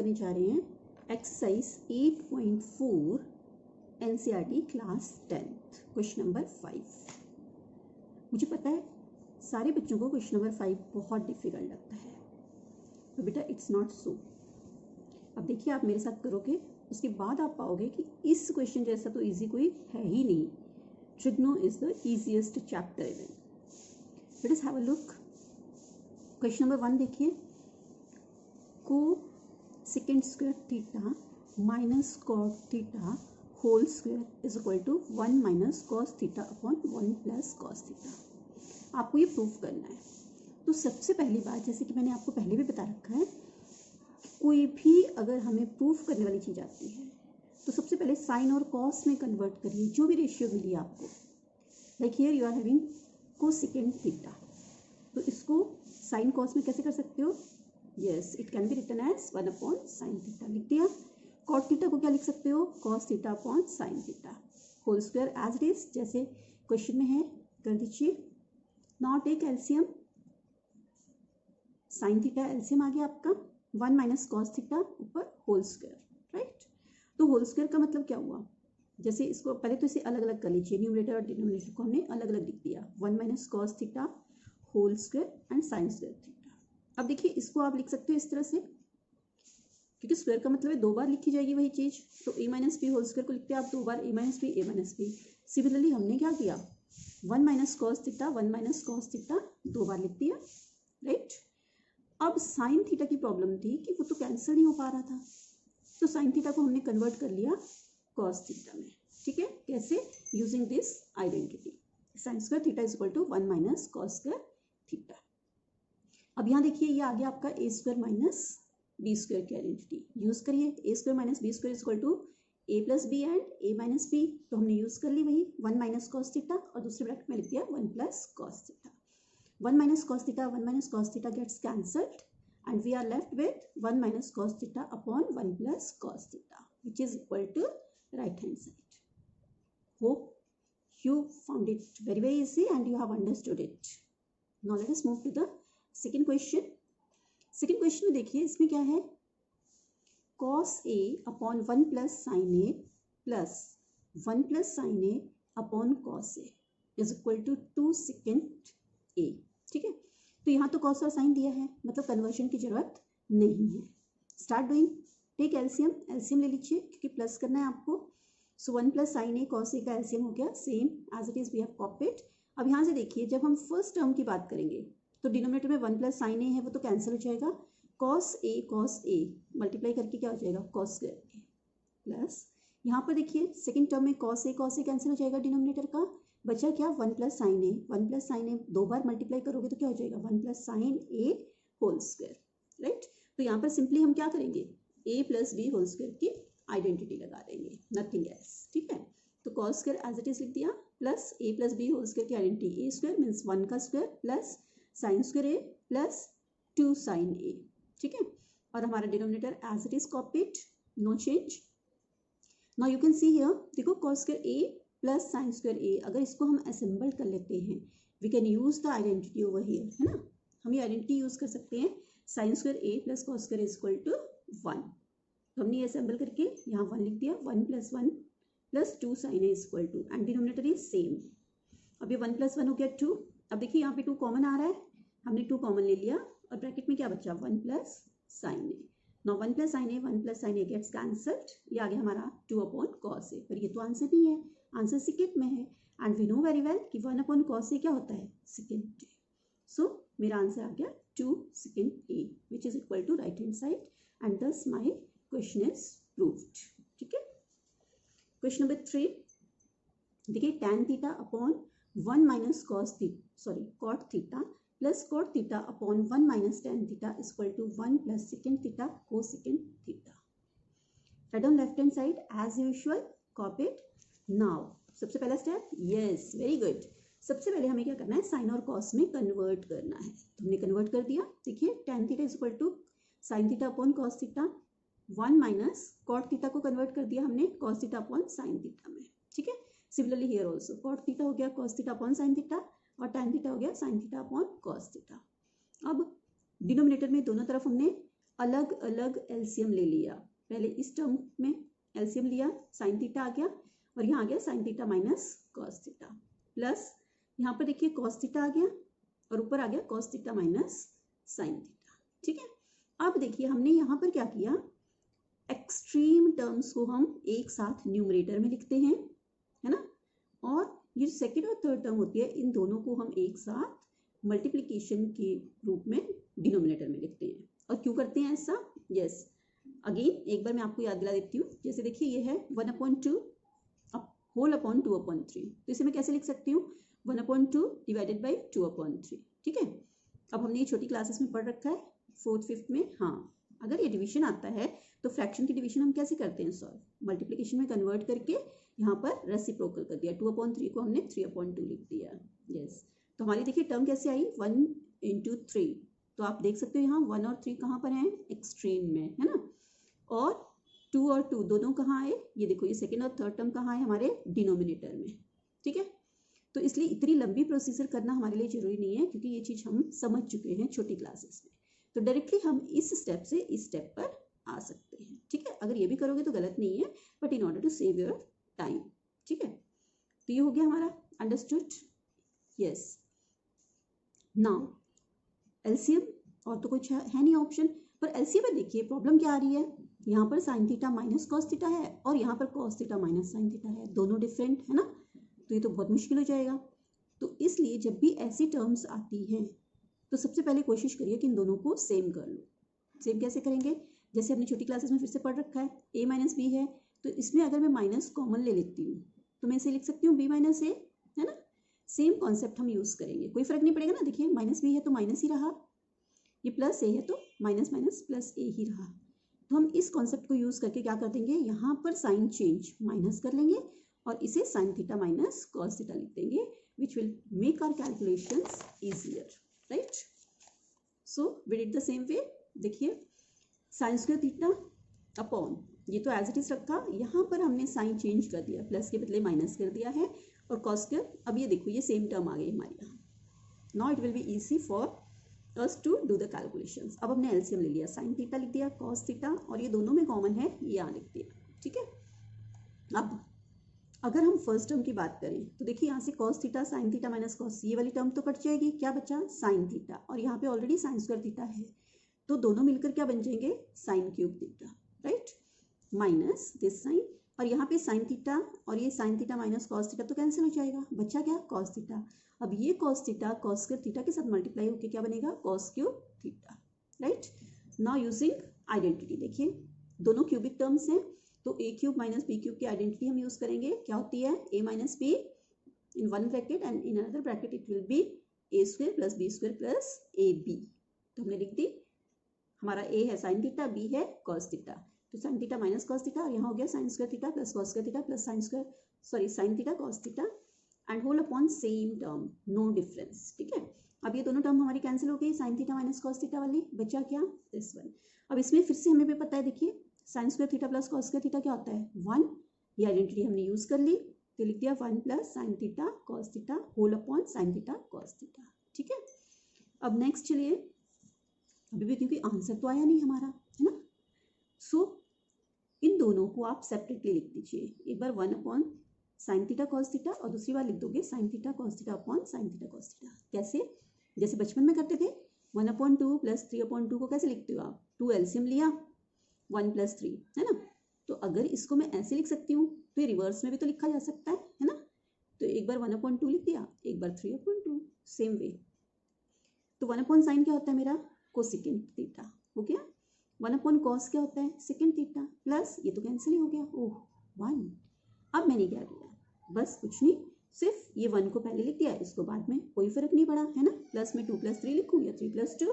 करने जा रहे हैं exercise 8.4 NCERT class 10th question number 5। मुझे पता है सारे बच्चों को क्वेश्चन नंबर 5 बहुत डिफिकल्ट लगता है, तो बेटा इट्स नॉट सो। अब देखिए आप मेरे साथ करोगे, उसके बाद आप पाओगे कि इस क्वेश्चन जैसा तो इजी कोई है ही नहीं। Trigno is the easiest chapter even. Let us have a look. Question number 1 देखिए, cosec square theta minus cot theta whole square is equal to 1 minus cos theta upon 1 plus cos theta. आपको ये proof करना है। तो सबसे पहली बात, जैसे कि मैंने आपको पहले भी बता रखा है, कोई भी अगर हमें प्रूफ करने वाली चीज़ आती है तो सबसे पहले साइन और कॉस में कन्वर्ट करिए, जो भी रेशियो मिली आपको। Like here you are having cosecant theta, तो इसको साइन कॉस में कैसे कर सकते हो? Yes, it can be written as 1 upon sine theta. लिख दिया। कॉट थीटा को क्या लिख सकते हो? Cos theta upon sine theta whole square as it is, जैसे क्वेश्चन में है कर दीजिए। Now take LCM. Sine theta LCM आ गया आपका 1 माइनस कॉस थीटा ऊपर होल स्क्वायर, राइट। तो होल स्क्वायर का मतलब क्या हुआ? जैसे इसको पहले तो इसे अलग अलग कर लीजिए, न्यूमरेटर और डिनोमिनेटर को हमने अलग अलग लिख दिया। 1 minus cos theta whole square and sine square theta. अब देखिए इसको आप लिख सकते हो इस तरह से, क्योंकि स्क्वायर का मतलब है 2 बार लिखी जाएगी वही चीज़। तो a minus b whole square को लिखते हैं आप 2 बार, a माइनस बी। सिमिलरली हमने क्या किया, 1 माइनस कॉस थीटा 2 बार लिख दिया, राइट। अब साइन थीटा की प्रॉब्लम थी कि वो तो कैंसिल नहीं हो पा रहा था, तो साइन थीटा को हमने कन्वर्ट कर लिया कॉस थीटा में। ठीक है, कैसे? Using this identity, sine square theta is equal to 1 minus cos square theta. अब यहाँ देखिए ये आ गया आपका A square minus B square की आइडेंटिटी। यूज करिए, A square minus B square is equal to A plus B and A minus B. तो हमने यूज कर ली वही 1 माइनस कॉस थीटा और दूसरे ब्रैकेट में लिख दिया 1 plus cos theta. 1 minus cos theta gets cancelled and we are left with 1 minus cos theta upon 1 plus cos theta, which is equal to right hand side. Hope you found it very easy and you have understood it. Now let us move to the second question. Second question में देखिए, इसमें क्या है? cos a upon 1 plus sin a plus 1 plus sin a upon cos a is equal to 2 secant a. ठीक है, तो यहाँ तो कॉस और साइन दिया है, मतलब कन्वर्जन की जरूरत नहीं है। Start doing. Take LCM. LCM ले लीजिए क्योंकि प्लस करना है आपको। So 1 plus sine A cos A का एलसीएम हो गया, same as it is we have copied. अब यहाँ से देखिए, जब हम फर्स्ट टर्म की बात करेंगे तो डिनोमिनेटर में 1 प्लस साइन ए है, वो तो कैंसिल हो जाएगा। कॉस ए मल्टीप्लाई करके क्या हो जाएगा? कॉस स्क्वायर ए प्लस यहाँ पर देखिए सेकेंड टर्म में कॉस ए कैंसिल हो जाएगा डिनोमिनेटर का। बचा क्या? 1 प्लस साइन ए 2 बार मल्टीप्लाई करोगे तो क्या हो जाएगा? 1 plus sine a whole square, right. तो यहाँ पर सिंपली हम क्या करेंगे? A plus b whole square की आइडेंटिटी लगा देंगे, नथिंग एल्स। ठीक है, तो cos square as it is लिख दिया plus a plus b whole square की आइडेंटिटी। ए स्क्वायर मीन्स 1 का square plus sine square A plus 2 sine a. ठीक है, और हमारा denominator as it is copied, no change. Now you can see here, देखो cos square A plus sine square a, अगर इसको हम assemble कर लेते हैं, we can use the identity over here, है ना। हम ये आइडेंटिटी यूज कर सकते हैं, sine square A plus cos square is equal to 1। तो हमने ये असेंबल करके यहाँ 1 लिख दिया, 1 plus 2 sine a is equal to, and denominator is same. अब ये 1 प्लस 1 हो गया 2। अब देखिए यहाँ पे 2 कॉमन आ रहा है, हमने 2 कॉमन ले लिया और ब्रैकेट में क्या बचा? 1 plus sine a. Now 1 plus sine a gets cancelled. ये आ गया हमारा 2 अपॉन कॉस ए, पर ये तो आंसर नहीं है, आंसर सेकेंड में है। And we know very well कि 1 अपॉन कॉस ए क्या होता है? सेकेंड ए। सो मेरा आंसर आ गया 2 secant a, which is equal to right hand side, and thus my question is proved. ठीक है, क्वेश्चन नंबर 3 देखिए, tan theta upon 1 minus cot theta plus cot theta upon 1 minus tan theta is equal to 1 plus sec theta cosec theta. Right on left hand side as usual, copied. Now सबसे पहला step, yes very good, सबसे पहले हमें क्या करना है? Sign और cos में कन्वर्ट करना है। तो हमने कन्वर्ट कर दिया। देखिए tan theta is equal to sine theta upon cos theta, 1 minus cot theta को कन्वर्ट कर दिया हमने cos theta upon sine theta में। ठीक है, similarly here also cot theta हो गया cos theta upon sine theta और tan थीटा हो गया sine theta upon cos theta. अब डिनोमिनेटर में दोनों तरफ हमने अलग अलग एलसीएम ले लिया। पहले इस टर्म में एलसीएम लिया, साइन थीटा आ गया और यहाँ आ गया sine theta minus cos theta, plus यहाँ पर देखिए कॉस थीटा आ गया और ऊपर आ गया cos theta minus sine theta. ठीक है, अब देखिए हमने यहाँ पर क्या किया, एक्सट्रीम टर्म्स को हम एक साथ न्यूमरेटर में लिखते हैं, है ना, और ये सेकेंड और थर्ड टर्म होती है, इन दोनों को हम एक साथ मल्टीप्लिकेशन के रूप में डिनोमिनेटर में लिखते हैं। और क्यों करते हैं ऐसा? यस, अगेन एक बार मैं आपको याद दिला देती हूँ। जैसे देखिए ये है 1/2 होल अपॉन 2/3, तो इसे मैं कैसे लिख सकती हूँ, 1/2 डिवाइडेड बाई 2/3। ठीक है, अब हमने ये छोटी क्लासेस में पढ़ रखा है, 4th 5th में। हाँ, अगर ये डिवीजन आता है तो फ्रैक्शन की डिवीजन हम कैसे करते हैं सॉल्व, मल्टीप्लिकेशन में कन्वर्ट करके यहाँ पर रेसिप्रोकल कर दिया, 2/3 को हमने 3/2 लिख दिया। यस, तो हमारी देखिए टर्म कैसे आई, 1 × 3, तो आप देख सकते हो यहाँ 1 और 3 कहाँ पर हैं, एक्सट्रीम में, है ना, और 2 और 2 दोनों कहाँ आए, ये देखो ये सेकेंड और थर्ड टर्म कहाँ है, हमारे डिनोमिनेटर में। ठीक है, तो इसलिए इतनी लंबी प्रोसीजर करना हमारे लिए जरूरी नहीं है, क्योंकि ये चीज़ हम समझ चुके हैं छोटी क्लासेस में। तो डायरेक्टली हम इस स्टेप से इस स्टेप पर आ सकते हैं। ठीक है, अगर ये भी करोगे तो गलत नहीं है, but in order to save your time. ठीक है, तो ये हो गया हमारा, अंडरस्टूड? यस, नाउ एलसीएम, और तो कुछ है नहीं ऑप्शन, पर एलसीएम में देखिए प्रॉब्लम क्या आ रही है, यहाँ पर sine theta minus cos theta है और यहाँ पर cos theta minus sine theta है, दोनों डिफरेंट है ना, तो ये तो बहुत मुश्किल हो जाएगा। तो इसलिए जब भी ऐसी टर्म्स आती हैं तो सबसे पहले कोशिश करिए कि इन दोनों को सेम कर लो। सेम कैसे करेंगे, जैसे हमने छोटी क्लासेस में फिर से पढ़ रखा है, a माइनस बी है, तो इसमें अगर मैं माइनस कॉमन ले लेती हूँ तो मैं इसे लिख सकती हूँ b माइनस ए, है ना। सेम कॉन्सेप्ट हम यूज़ करेंगे, कोई फर्क नहीं पड़ेगा ना। देखिए माइनस बी है तो माइनस ही रहा, ये प्लस ए है तो माइनस माइनस प्लस ए ही रहा। तो हम इस कॉन्सेप्ट को यूज़ करके क्या कर देंगे, यहाँ पर साइन चेंज माइनस कर लेंगे और इसे sine theta minus cos theta लिख देंगे, which will make our calculations easier, right. So we did the same way. देखिए साइन स्क्वायर थीटा अपॉन, ये तो एज इट इज रखा, यहाँ पर हमने साइन चेंज कर दिया, प्लस के बदले माइनस कर दिया है, और कॉस स्क्वायर, अब ये देखो ये सेम टर्म आ गई हमारे यहाँ। Now it will be easy for us to do the calculations. अब हमने एलसीएम ले लिया, साइन थीटा लिख दिया, कॉस थीटा, और ये दोनों में कॉमन है, ये यहाँ लिख दिया। ठीक है, अब अगर हम फर्स्ट टर्म की बात करें तो देखिए यहाँ से cos theta sine theta minus cos, ये वाली टर्म तो कट जाएगी, क्या बचा साइन थीटा, और यहाँ पे ऑलरेडी साइन स्क्वायर थीटा है, तो दोनों मिलकर क्या बन जाएंगे, sine cube theta, right, minus this sine, और यहाँ पे साइन थीटा और ये sine theta minus cos theta तो कैंसिल हो जाएगा, बचा क्या, कॉस थीटा। अब ये cos theta cos square theta के साथ मल्टीप्लाई होकर क्या बनेगा, cos cube theta, right. Now using identity, देखिए दोनों क्यूबिक टर्म्स हैं, तो a cube minus b cube की आइडेंटिटी हम यूज करेंगे, क्या होती है, ए minus b in one bracket and in another bracket it will be a square plus b square plus a b. तो हमने लिख दी, हमारा ए है साइन थीटा, बी है कॉस थीटा, तो sine theta minus cos theta, और यहाँ हो गया sine square theta plus cos square theta plus sine square, sorry sine theta cos theta and whole upon same term, no difference. ठीक है, अब ये दोनों टर्म हमारी कैंसिल हो गई, sign theta minus cos theta वाली, बचा क्या, दिस वन। अब इसमें फिर से हमें भी पता है, देखिए sine square theta plus cos square theta क्या होता है, 1, ये आइडेंटिटी हमने यूज कर ली, तो लिख दिया 1 plus sine theta cos theta whole upon sine theta cos theta. ठीक है, अब नेक्स्ट चलिए, अभी भी क्योंकि आंसर तो आया नहीं हमारा, है ना, सो इन दोनों को आप सेपरेटली लिख दीजिए, एक बार 1 upon sine theta cos theta और दूसरी बार लिख दोगे sign theta cos theta upon sine theta cos theta. कैसे, जैसे बचपन में करते थे, 1/2 प्लस 3/2 को कैसे लिखते हो आप, 2 एलसीएम लिया 1 + 3, है ना, तो अगर इसको मैं ऐसे लिख सकती हूँ तो ये रिवर्स में भी तो लिखा जा सकता है ना, तो एक बार 1/2 लिख दिया, एक बार 3/2, सेम वे। तो 1 अपॉन साइन क्या होता है मेरा, कोसेकेंट थीटा, हो गया, 1 अपॉन कॉस क्या होता है, सेकेंट थीटा, प्लस ये तो कैंसिल ही हो गया, ओह 1। अब मैंने क्या किया, बस कुछ नहीं, सिर्फ ये 1 को पहले लिख दिया, इसको बाद में, कोई फर्क नहीं पड़ा, है ना, प्लस में 2 + 3 लिखूँ या 3 + 2,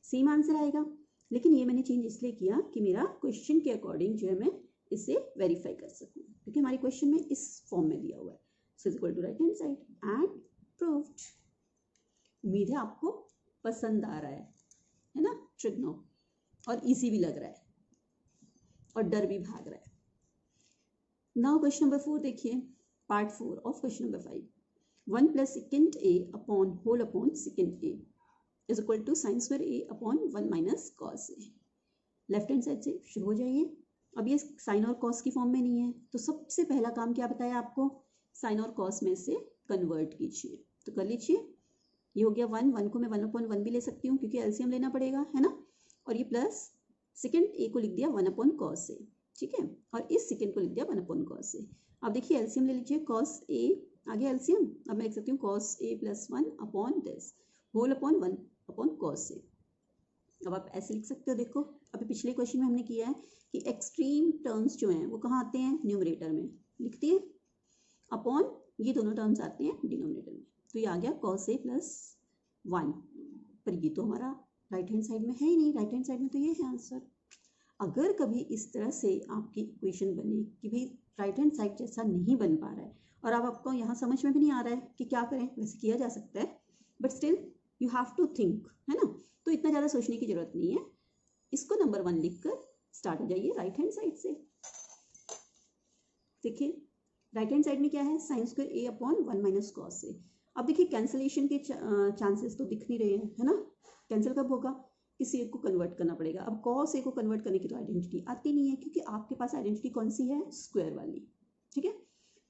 सेम आंसर आएगा। लेकिन ये मैंने चेंज इसलिए किया कि मेरा क्वेश्चन के अकॉर्डिंग जो है मैं इसे वेरीफाई कर सकूं, क्योंकि हमारे क्वेश्चन में इस फॉर्म में दिया हुआ है, so equal to right hand side and proved. उम्मीद है आपको पसंद आ रहा है ना ट्रिग्नो, और इजी भी लग रहा है और डर भी भाग रहा है। नाउ क्वेश्चन नंबर 4 देखिए, part 4 of question number 5, 1 + sec a upon whole upon sec a is equal to sin square a upon 1 minus cos a। Left hand side से शुरू हो जाइए। अब ये साइन और कॉस की फॉर्म में नहीं है, तो सबसे पहला काम क्या बताया आपको, साइन और कॉस में से कन्वर्ट कीजिए। तो कर लीजिए, ये हो गया 1, 1 को मैं 1/1 भी ले सकती हूँ क्योंकि एलसीएम लेना पड़ेगा, है ना। और ये प्लस सेकेंड ए को लिख दिया 1/cos ए, ठीक है, और इस सेकेंड को लिख दिया 1/cos ए। अब देखिए एलसीएम ले लीजिए, cos ए आ गया एलसीएम। अब मैं लिख सकती हूँ cos a + 1/this होल अपॉन 1/cos ए। अब आप ऐसे लिख सकते हो, देखो अभी पिछले क्वेश्चन में हमने किया है कि एक्सट्रीम टर्म्स जो हैं वो कहाँ आते हैं, न्यूमरेटर में लिख दिए, अपॉन ये दोनों टर्म्स आते हैं डिनोमिनेटर में। तो ये आ गया cos a + 1, पर ये तो हमारा राइट हैंड साइड में है ही नहीं, राइट हैंड साइड में तो ये है आंसर। अगर कभी इस तरह से आपकी इक्वेशन बने कि भाई राइट हैंड साइड जैसा नहीं बन पा रहा है और अब आपको यहाँ समझ में भी नहीं आ रहा है कि क्या करें, वैसे किया जा सकता है, but still you have to think, है ना। तो इतना ज़्यादा सोचने की जरूरत नहीं है, इसको नंबर 1 लिखकर स्टार्ट हो जाइए राइट हैंड साइड से। देखिए राइट हैंड साइड में क्या है, sin² a/1 - cos a। अब देखिए कैंसलेशन के चांसेस तो दिख नहीं रहे हैं, है ना। कैंसिल कब होगा, किसी एक को कन्वर्ट करना पड़ेगा। अब cos a को कन्वर्ट करने की तो आइडेंटिटी आती नहीं है क्योंकि आपके पास आइडेंटिटी कौन सी है, स्क्वायर वाली, ठीक है।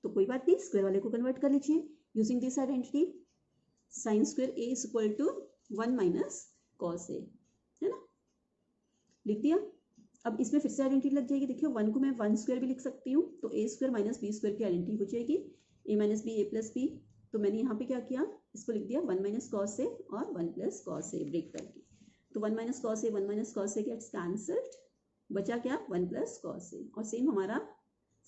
तो कोई बात नहीं, स्क्वायर वाले को कन्वर्ट कर लीजिए using this identity, sin² a = 1 - cos a, है ना, लिख दिया। अब इसमें फिर से आइडेंटिटी लग जाएगी, देखिए 1 को मैं 1² भी लिख सकती हूँ, तो a² - b² की आइडेंटिटी हो जाएगी, a - b a + b। तो मैंने यहाँ पे क्या किया, इसको लिख दिया 1 - cos a और 1 + cos a ब्रेक करके। तो 1 - cos a 1 - cos a gets cancelled, बचा क्या 1 + cos a। और सेम हमारा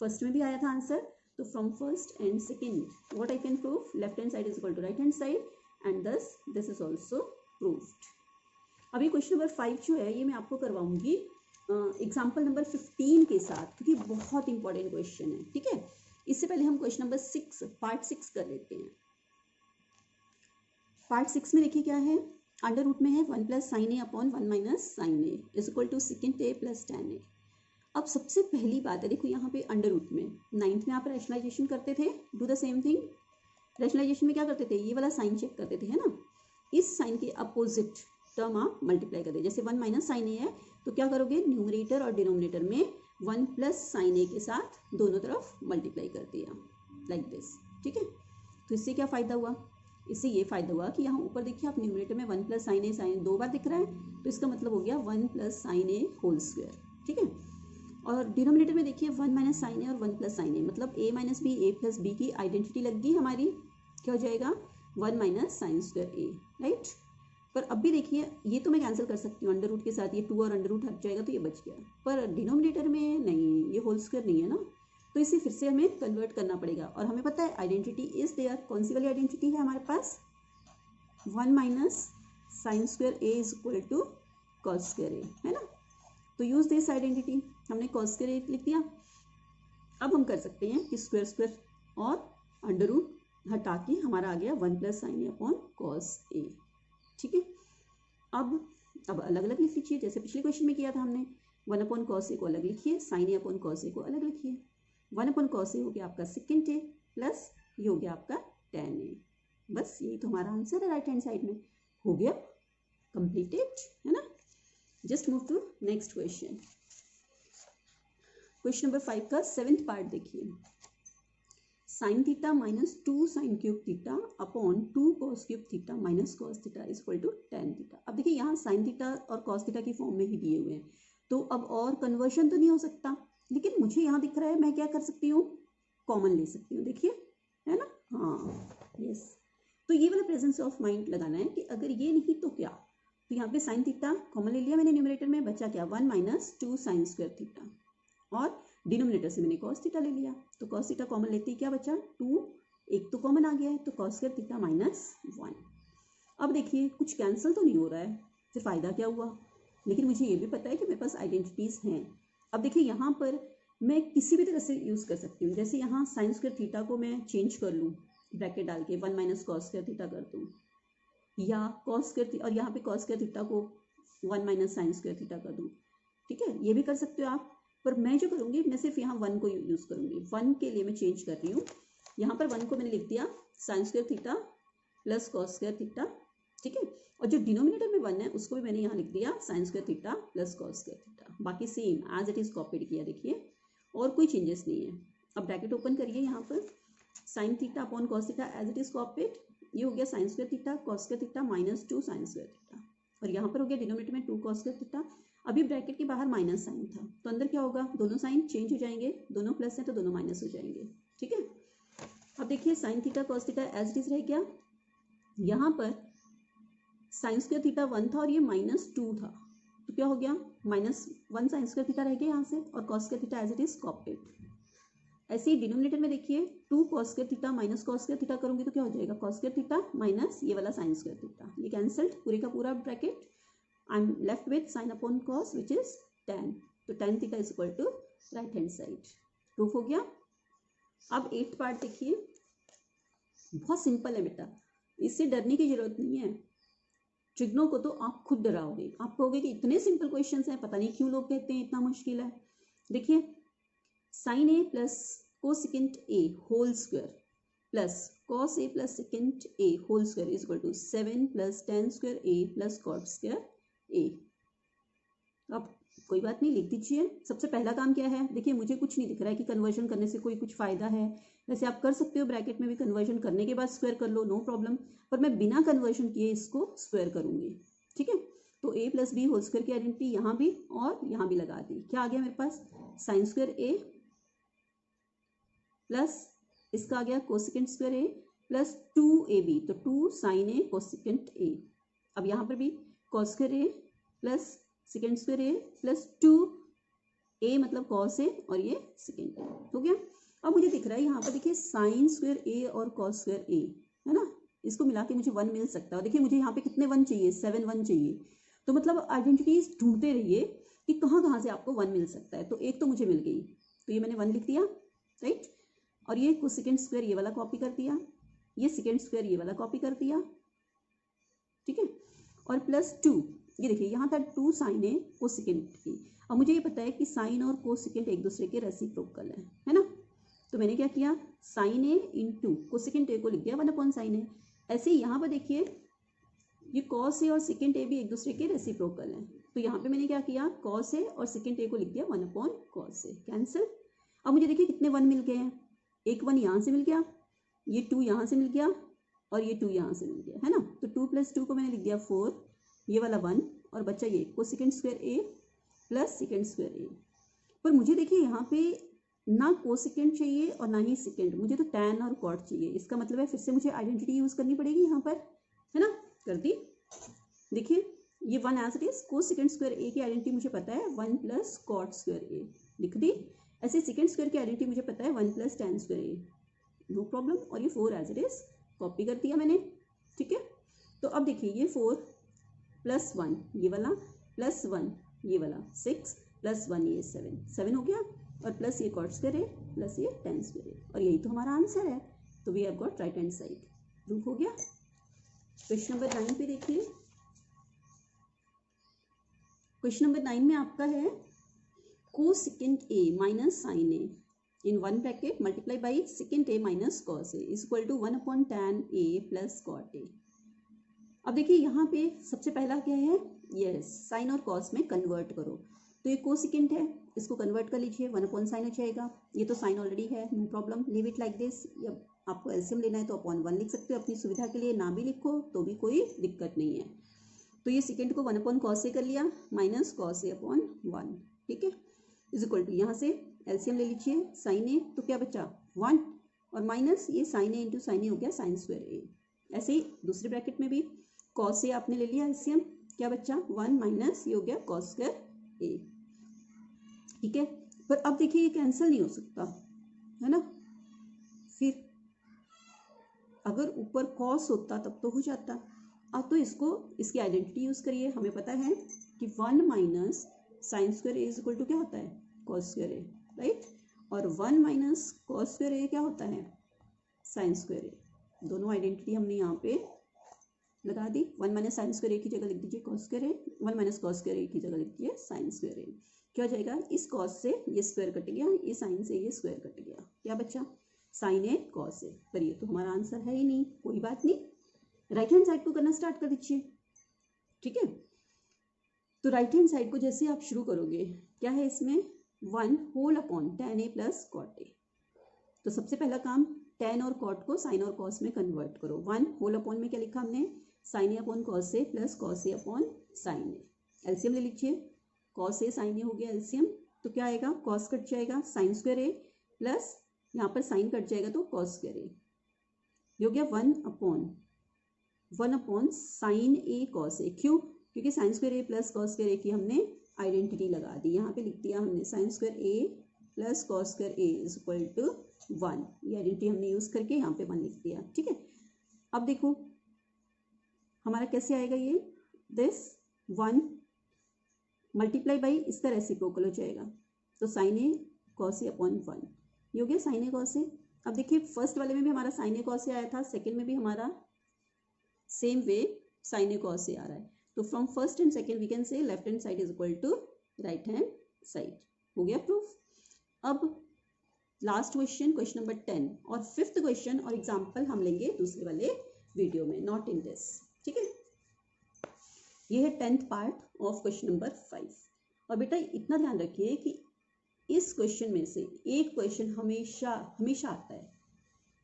फर्स्ट में भी आया था आंसर। तो from first and second what I can prove, left hand side is equal to right hand side and thus this is also proved. अभी क्वेश्चन नंबर 5 जो है ये मैं आपको करवाऊंगी एग्जाम्पल नंबर 15 के साथ, क्योंकि बहुत इंपॉर्टेंट क्वेश्चन है, ठीक है। इससे पहले हम क्वेश्चन नंबर 6 पार्ट 6 कर लेते हैं। पार्ट 6 में देखिए क्या है, अंडर रूट में है 1 + sin a/1 - sin a = secant a + tan a। अब सबसे पहली बात है, देखो यहाँ पे अंडर रूट में 9th में आप रैशनलाइजेशन करते थे, do the same thing. Rationalisation में क्या करते थे, ये वाला साइन चेक करते थे, है ना। इस साइन के अपोजिट टर्म आप मल्टीप्लाई कर दे, जैसे 1 - sin a है तो क्या करोगे, न्यूमरेटर और डिनोमिनेटर में 1 + sin a के साथ दोनों तरफ मल्टीप्लाई कर दिया लाइक दिस, ठीक है। तो इससे क्या फ़ायदा हुआ, इससे ये फ़ायदा हुआ कि यहाँ ऊपर देखिए आप न्यूमरेटर में 1 + sin a sin 2 बार दिख रहा है, तो इसका मतलब हो गया 1 + sin a होल स्क्वायर, ठीक है। और डिनोमिनेटर में देखिए 1 - sin a और 1 + sin a, मतलब a - b a + b की आइडेंटिटी लग गई हमारी, क्या हो जाएगा 1 - sin² a, राइट। पर अब भी देखिए ये तो मैं कैंसिल कर सकती हूँ अंडर रूट के साथ, ये 2 और अंडर रूट हट जाएगा तो ये बच गया, पर डिनोमिनेटर में नहीं, ये होल स्क्वायर नहीं है ना, तो इसे फिर से हमें कन्वर्ट करना पड़ेगा। और हमें पता है आइडेंटिटी इज देयर, कौन सी वाली आइडेंटिटी है हमारे पास, 1 - sin² a = cos² a, है ना। तो यूज दिस आइडेंटिटी, हमने cos² a लिख दिया। अब हम कर सकते हैं कि स्क्वायर स्क्वायर और अंडर रूट हटा के हमारा आ गया 1 + sin a/cos a, ठीक है। अब अलग अलग लिख लीजिए, जैसे पिछले क्वेश्चन में किया था हमने, 1/cos a को अलग लिखिए, sin a/cos a को अलग लिखिए। 1/cos a हो गया आपका secant a प्लस ये हो गया आपका tan a। बस यही तो हमारा आंसर है राइट हैंड साइड में, हो गया कंप्लीटेड, है ना। Just move to next question. Question number 5 का 7th पार्ट देखिए, sin θ - 2 sin³ θ upon 2 cos³ θ - cos θ = tan θ। अब देखिए यहाँ sin θ और cos θ की फॉर्म में ही दिए हुए हैं, तो अब और कन्वर्शन तो नहीं हो सकता, लेकिन मुझे यहाँ दिख रहा है मैं क्या कर सकती हूँ, कॉमन ले सकती हूँ, देखिए, है ना, हाँ यस। तो ये वाला प्रेजेंस ऑफ माइंड लगाना है कि अगर ये नहीं तो क्या, तो यहाँ पे sin θ कॉमन ले लिया मैंने न्यूमरेटर में, बचा क्या 1 - 2 sin² θ, और डिनोमिनेटर से मैंने cos θ ले लिया, तो cos θ कॉमन लेते ही क्या बचा 2, एक तो कॉमन आ गया है, तो cos² θ - 1। अब देखिए कुछ कैंसिल तो नहीं हो रहा है, फिर फ़ायदा क्या हुआ, लेकिन मुझे ये भी पता है कि मेरे पास आइडेंटिटीज़ हैं। अब देखिए यहाँ पर मैं किसी भी तरह से यूज़ कर सकती हूँ, जैसे यहाँ sin² θ को मैं चेंज कर लूँ, ब्रैकेट डाल के 1 - cos² θ कर दूँ, या cos² और यहाँ पे cos² θ को 1 - sin² θ कर दूँ, ठीक है, ये भी कर सकते हो आप। पर मैं जो करूँगी, मैं सिर्फ यहाँ 1 को यूज़ करूँगी, 1 के लिए मैं चेंज कर रही हूँ। यहाँ पर 1 को मैंने लिख दिया sin² θ प्लस cos² θ ठीक है। और जो डिनोमिनेटर में 1 है उसको भी मैंने यहाँ लिख दिया sine square theta plus cos square theta, बाकी same as it is copied किया, देखिए और कोई चेंजेस नहीं है। अब ब्रैकेट ओपन करिए, यहाँ पर sine theta upon cos theta as it is copied, ये हो गया sine square theta cos square theta minus 2 sine square theta, और यहाँ पर हो गया डिनोमिनेटर में 2 कॉस स्क्वायर थीटा। अभी ब्रैकेट के बाहर माइनस साइन था तो अंदर क्या होगा, दोनों साइन चेंज हो जाएंगे, दोनों प्लस हैं तो दोनों माइनस हो जाएंगे, ठीक है। अब देखिए sine theta cos theta as it is रह गया, यहाँ पर साइन स्क्वायर थीटा 1 था और ये -2 था, तो क्या हो गया -1 साइन स्क्वायर थीटा रह गया यहाँ से, और cos square theta as it is copied. ऐसे ही डिनोमिनेटर में देखिए 2 cos square theta minus cos square theta करूंगी तो क्या हो जाएगा, कॉस स्क्वायर थीटा माइनस ये वाला साइन स्क्वायर थीटा, ये कैंसल्ड, पूरे का पूरा bracket, I am left with sine upon cos which is tan, तो tan theta is equal to right hand side. Proof हो गया। अब 8th पार्ट देखिए, बहुत सिंपल है बेटा, इससे डरने की जरूरत नहीं है। ट्रिग्नो को तो आप खुद डराओगे, आप कहोगे कि इतने सिंपल क्वेश्चंस हैं, पता नहीं क्यों लोग कहते हैं इतना मुश्किल है। देखिए sine A plus cosecant A whole square plus cos A plus secant A whole square is equal to 7 plus tan square A plus cot square A. अब कोई बात नहीं, लिख दीजिए। सबसे पहला काम क्या है, देखिए मुझे कुछ नहीं दिख रहा है कि कन्वर्जन करने से कोई कुछ फायदा है, वैसे आप कर सकते हो ब्रैकेट में भी कन्वर्जन करने के बाद स्क्वायर कर लो, नो प्रॉब्लम, पर मैं बिना कन्वर्जन किए इसको स्क्वायर करूंगी, ठीक है। तो a plus b whole square की आइडेंटिटी यहाँ भी और यहाँ भी लगा दी, क्या आ गया मेरे पास, साइन स्क्वायर ए प्लस इसका आ गया कोसेकेंट स्क्वायर ए प्लस 2ab, तो 2 साइन ए कोसेकेंट ए। अब यहाँ पर भी कॉस स्क्वायर ए प्लस सेकेंड स्क्वायर ए प्लस 2 ए मतलब कॉस ए और ये सेकेंड ए हो गया। अब मुझे दिख रहा है यहाँ पर देखिए साइन स्क्वायर ए और कॉस स्क्वायर ए है ना, इसको मिला के मुझे 1 मिल सकता है। देखिए मुझे यहाँ पे कितने 1 चाहिए, 7 1 चाहिए, तो मतलब आइडेंटिटीज ढूंढते रहिए कि कहाँ कहाँ से आपको 1 मिल सकता है। तो एक तो मुझे मिल गई, तो ये मैंने 1 लिख दिया, राइट। और ये कोसेकेंट स्क्वायर ये वाला कॉपी कर दिया, ये सेकेंड स्क्वायर ये वाला कॉपी कर दिया, ठीक है। और प्लस 2, ये देखिए यहाँ था 2 साइन ए कोसेकेंट की। अब मुझे ये पता है कि साइन और कोसेकेंट एक दूसरे के रेसिप्रोकल है ना, तो मैंने क्या किया, साइन ए इंटू कोसेकेंट ए को लिख दिया 1 अपॉन साइन ए। ऐसे ही यहाँ पर देखिए ये कॉस ए और सेकेंट ए भी एक दूसरे के रेसिप्रोकल हैं, तो यहाँ पे मैंने क्या किया, कॉस ए और सेकेंट ए को लिख दिया 1 अपॉन कॉस ए, कैंसिल। अब मुझे देखिए कितने 1 मिल गए हैं, एक 1 यहाँ से मिल गया, ये 2 यहाँ से मिल गया और ये 2 यहाँ से मिल गया, है ना। तो 2 + 2 को मैंने लिख दिया 4, ये वाला 1 और बच्चा ये कोसेकेंट स्क्वायर ए प्लस सेकेंड स्क्वायर ए। पर मुझे देखिए यहाँ पे ना कोसेकेंट चाहिए और ना ही सेकेंड, मुझे तो tan और कॉट चाहिए। इसका मतलब है फिर से मुझे आइडेंटिटी यूज करनी पड़ेगी यहाँ पर, है ना, कर दी। देखिए ये 1 as it is, cosecant square A की आइडेंटिटी मुझे पता है 1 प्लस कॉट स्क्वायर ए, लिख दी। ऐसे सेकेंड स्क्वायर की आइडेंटिटी मुझे पता है 1 प्लस tan स्क्वायर ए, नो प्रॉब्लम। और ये 4 एज इट इज कॉपी कर दिया मैंने, ठीक है। तो अब देखिए ये 4 + 1 ये वाला प्लस 1 ये वाला 6 + 1 ये 7 हो गया, और प्लस ये कॉट स्क्वायर ए प्लस ये tan स्क्वायर ए, और यही तो हमारा आंसर है। तो we have got right hand side, proof हो गया। क्वेश्चन नंबर 9 पे देखिए, क्वेश्चन नंबर 9 में आपका है cosecant a minus sine a in 1 bracket multiply by secant a minus cos a is equal to 1 upon tan a plus cot a। अब देखिए यहाँ पे सबसे पहला क्या है, यस साइन और कॉस में कन्वर्ट करो, तो ये कोसेकेंट है, इसको कन्वर्ट कर लीजिए 1 अपॉन साइन हो जाएगा, ये तो साइन ऑलरेडी है, no problem, leave it like this. जब आपको एलसीएम लेना है तो अपॉन 1 लिख सकते हो, अपनी सुविधा के लिए ना भी लिखो तो भी कोई दिक्कत नहीं है। तो ये सेकेंड को 1 अपॉन कॉस ए कर लिया माइनस कॉस ए अपॉन 1, ठीक है, इज इक्वल टू यहाँ से एलसीएम ले लीजिए, साइन ए तो क्या बचा 1 और माइनस ये साइन ए इंटू साइन ए हो गया साइन स्क्वायर ए। ऐसे ही दूसरे ब्रैकेट में भी कॉस ए आपने ले लिया एलसीएम, क्या बचा 1 माइनस ये हो गया कॉस स्क्वायर ए, ठीक है। पर अब देखिए ये कैंसिल नहीं हो सकता, है ना, फिर अगर ऊपर कॉस होता तब तो हो जाता। अब तो इसको इसकी आइडेंटिटी यूज करिए, हमें पता है कि 1 minus sine square a is equal to क्या होता है कॉस स्क्वायर ए, राइट, और 1 माइनस कॉस स्क्वायर ए क्या होता है साइन स्क्वायर ए। दोनों आइडेंटिटी हमने यहाँ पे लगा दी, 1 माइनस साइन स्क्वायर ए की जगह लिख दीजिए cos square A, 1 minus cos square A की जगह लिख दीजिए साइन स्क्वायर ए। क्या हो जाएगा, इस कॉस से ये स्क्वायर कट गया, ये साइन से ये स्क्वायर कट गया, क्या बच्चा साइन ए कॉस ए। पर ये तो हमारा आंसर है ही नहीं, कोई बात नहीं, राइट हैंड साइड को करना स्टार्ट कर दीजिए, ठीक है। तो राइट हैंड साइड को जैसे आप शुरू करोगे, क्या है इसमें 1 whole upon tan a plus cot a। तो सबसे पहला काम tan और cot को sin और cos में कन्वर्ट करो। 1 होल अपॉन में क्या लिखा हमने, sin a upon cos a plus cos a upon sin a। LCM ले लीजिए, cos a sin a हो गया एलसीएम, तो क्या आएगा, cos कट जाएगा sin स्क्वायर a प्लस यहाँ पर sin कट जाएगा तो cos स्क्वायर a, ये हो गया 1 upon sin a cos a। क्यों, क्योंकि sign square A plus cos square A की हमने आइडेंटिटी लगा दी, यहाँ पे लिख दिया हमने sine square A plus cos square a is equal to 1, ये आइडेंटिटी हमने यूज करके यहाँ पे 1 लिख दिया, ठीक है। अब देखो हमारा कैसे आएगा ये, दिस 1 मल्टीप्लाई बाई इसका रेसिप्रोकल हो जाएगा, तो साइन ए कॉस ए अपॉन 1, ये हो गया साइन ए कॉस ए। अब देखिए फर्स्ट वाले में भी हमारा साइन ए कॉस ए आया था, सेकेंड में भी हमारा same way sine A cos a आ रहा है, तो from first and second we can say left hand side is equal to right hand side, हो गया प्रूफ। अब लास्ट क्वेश्चन, क्वेश्चन नंबर 10 और 5th क्वेश्चन और एग्जांपल हम लेंगे दूसरे वाले वीडियो में, नॉट इन दिस, ठीक है। ये है 10th part of question number 5। और बेटा इतना ध्यान रखिए कि इस क्वेश्चन में से एक क्वेश्चन हमेशा हमेशा आता है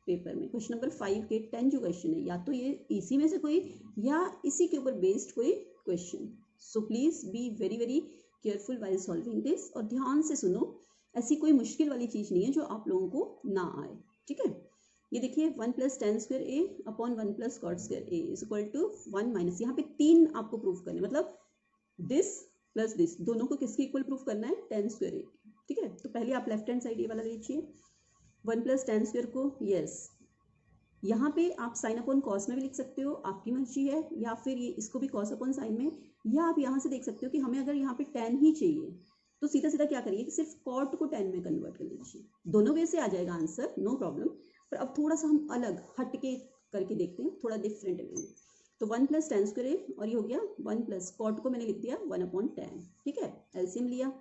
पेपर में। क्वेश्चन नंबर 5 के 10 जो क्वेश्चन है, या तो ये इसी में से कोई या इसी के ऊपर बेस्ड कोई question. So please be very very careful while solving this, और ध्यान से सुनो, ऐसी कोई मुश्किल वाली चीज नहीं है जो आप लोगों को ना आए, ठीक है। ये देखिए 1 plus tan square a upon 1 plus cot square a is equal to 1 minus, यहाँ पे 3 आपको प्रूफ करने, मतलब दिस प्लस दिस दोनों को किसके इक्वल प्रूफ करना है, tan स्क्वायर ए, ठीक है। तो पहले आप लेफ्ट हैंड साइड ये वाला लीजिए, 1 प्लस tan स्क्वायर को, यस यहाँ पे आप साइन अपॉन कॉस में भी लिख सकते हो, आपकी मर्जी है, या फिर ये इसको भी कॉस अपॉन साइन में, या आप यहाँ से देख सकते हो कि हमें अगर यहाँ पे tan ही चाहिए तो सीधा सीधा क्या करिए कि सिर्फ कॉट को tan में कन्वर्ट कर लीजिए। दोनों वे से आ जाएगा आंसर, नो प्रॉब्लम, पर अब थोड़ा सा हम अलग हट के करके देखते हैं, थोड़ा डिफरेंट वे में। तो 1 प्लस tan स्क्वायर है और ये हो गया 1 प्लस कॉट को मैंने लिख दिया 1 अपॉन tan, ठीक है, एलसीएम लिया।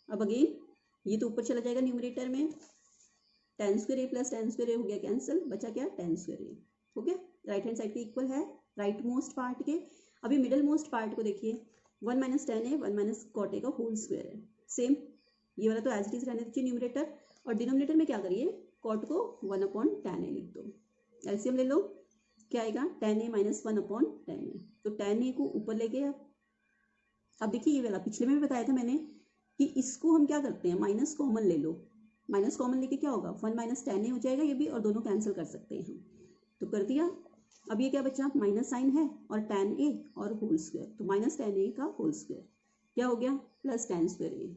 अब अगेन ये तो ऊपर चला जाएगा न्यूमरेटर में, tan square A plus tan square a हो गया कैंसिल, बचा क्या tan स्क्वायर ए, हो गया। राइट हैंड साइड के इक्वल है राइट मोस्ट पार्ट के। अभी मिडल मोस्ट पार्ट को देखिए, 1 minus tan a 1 minus cot a का होल स्क्वायर है, सेम ये वाला तो एज इट इज रहने दीजिए न्यूमरेटर, और डिनोमिनेटर में क्या करिए, कॉट को 1 अपॉन tan ए लिख दो, एलसीएम ले लो, क्या आएगा tan ए माइनस 1 अपॉन tan ए, तो tan ए को ऊपर ले गए। अब देखिए ये वाला पिछले में भी बताया था मैंने कि इसको हम क्या करते हैं, माइनस कॉमन ले लो, माइनस कॉमन लेके क्या होगा 1 माइनस tan ए हो जाएगा ये भी, और दोनों कैंसिल कर सकते हैं हम, तो कर दिया। अब ये क्या बचा, माइनस साइन है और tan ए और होल स्क्वायर, तो माइनस tan ए का होल स्क्वायर क्या हो गया प्लस tan स्क्वायर ए।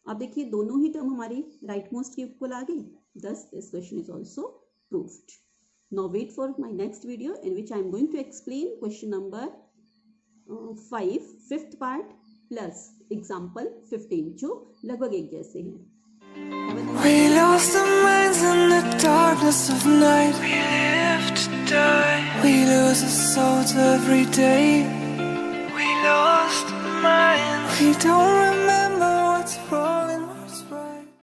अब देखिए दोनों ही टर्म हमारी राइट मोस्ट के इक्वल आ गई, thus this question is also proved. Now wait for my next video in which I am going to explain question number 5 5th part plus example 15 जो लगभग एक जैसे हैं। We lost our minds in the darkness of night. We live to die. We lose our souls every day. We lost our minds. We don't remember what's wrong.